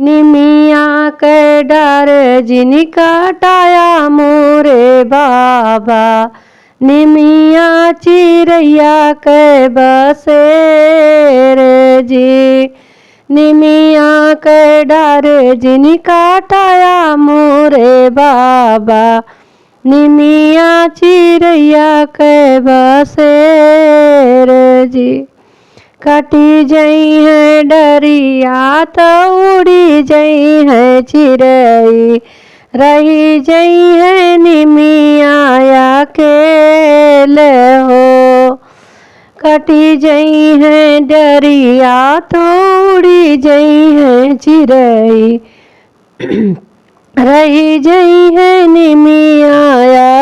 निमिया के डर जिनी काटाया मोरे बाबा, निमिया चिरैया के बसेर जी। निमिया के डर जिनी काटाया मोरे बाबा, निमिया चिरैया के बसेर जी। कटी जई है डरिया तो उड़ी जई है चिरई, रही जई है निमिया अकेले हो। कटी जई है डरिया तो उड़ी जई है चिरई, रही जई है निमिया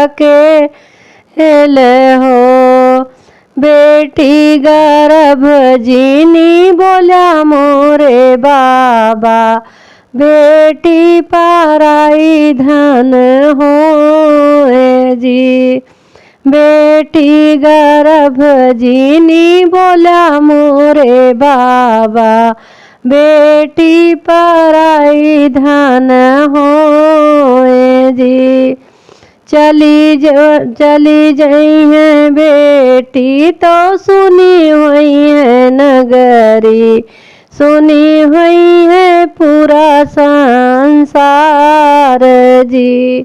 अकेले हो। बेटी गर्भ जिनी बोला मोरे बाबा, बेटी पराई धन होए जी। बेटी गर्भ जिनी बोला मोरे बाबा, बेटी पराई धन होए जी। चली जई है बेटी तो सुनी हुई है नगरी, सुनी हुई है पूरा संसार जी।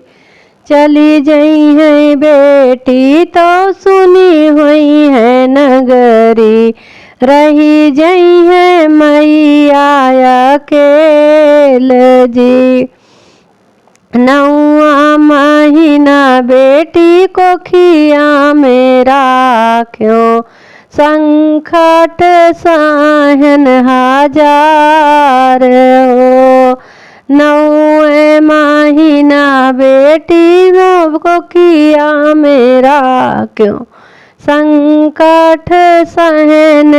चली जई है बेटी तो सुनी हुई है नगरी, रही जई है मैया अकेले जी। 9वां महीना बेटी को खिया में राख्यो, संकट सहन हजार हो। 9वें महीना बेटी को खिया में राख्यो, संकट सहन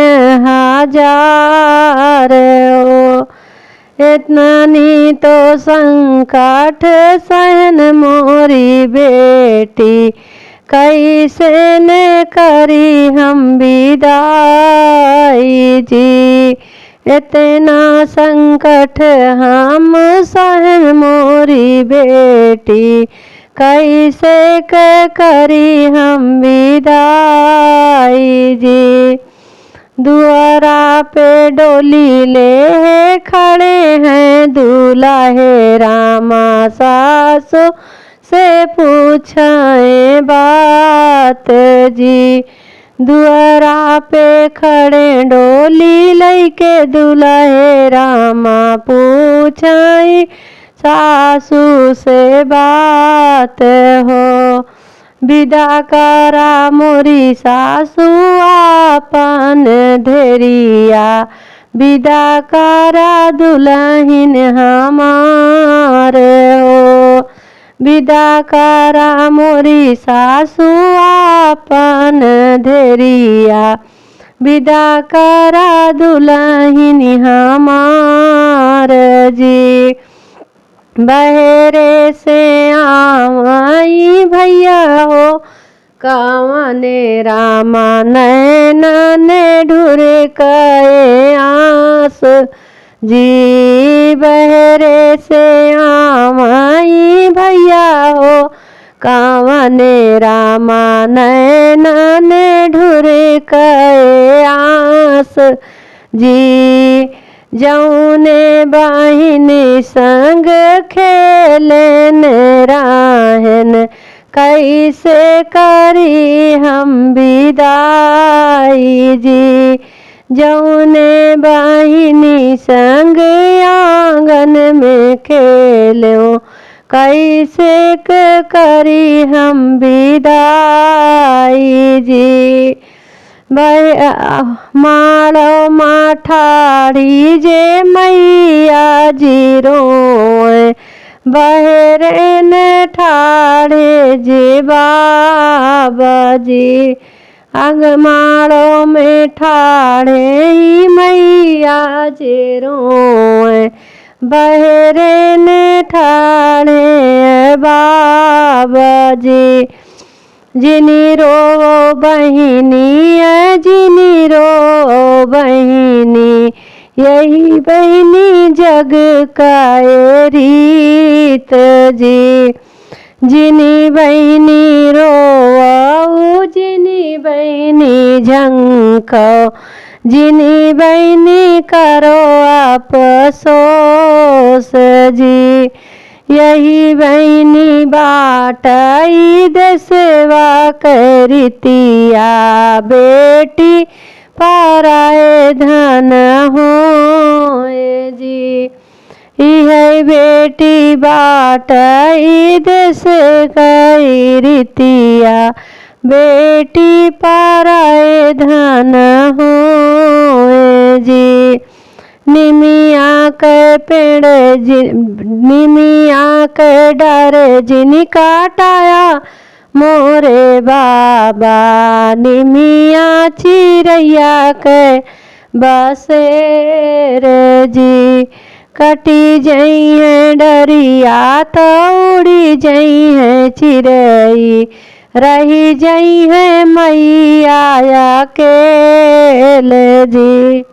हजार हो। इतनी तो संकट सहन मोरी बेटी, कैसे न करी हम विदाई जी। इतना संकट हम सहन मोरी बेटी, कैसे करी हम विदाई जी। दुआरा पे डोली ले खड़े हैं दूल्हे रामा, सासु से पूछाए बात जी। दुआरा पे खड़े डोली लैके दूल्हे रामा, पूछाई सासु से बात हो। विदा करा मोरी सासु आपन धेरिया, विदा करा दुल्हन हमार हो। विदा करा मोरी सासु आपन धेरिया, विदा करा दुल्हन हमार जी। बहरे से आई भैया हो, कवने रामा नैना ने ढूर कए आस जी। बहरे से आई भैया हो, कवने रामा नैना ने ढूर कए आस जी। जौने बहिन संग खेलन रहन, कैसे करी हम विदाई जी। जौने बहिन संग आंगन में खेलो, कैसे करी हम विदाई जी। माड़ो माठाड़ी जे मैया जी रोए, बहरे न ठाड़े जे बाबा जी। अगमाड़ो में ठाड़े ही मैया जी रोए, बहरे न ठाड़े बाबा जी। जिनी रो बहिनी जिनी रो बहिनी, यही बहिनी जग का ये रीत जी। जिनी बहिनी रोवाऊ जिनी बहिनी झंको, जिनी बहिनी करो अफसोस जी। यही बहिनी बाटई देशवा करितिया, बेटी पराए धन होए जी। इह बेटी बाटई देश करितिया, बेटी पराए धन होए जी। निमिया के पेड़ निमिया के डर जिन काटाया मोरे बाबा, निमिया चिरैया के बसेर जी। कटी जई है डरिया तो उड़ी जई है चिरई, रही जई है मैया अकेले जी।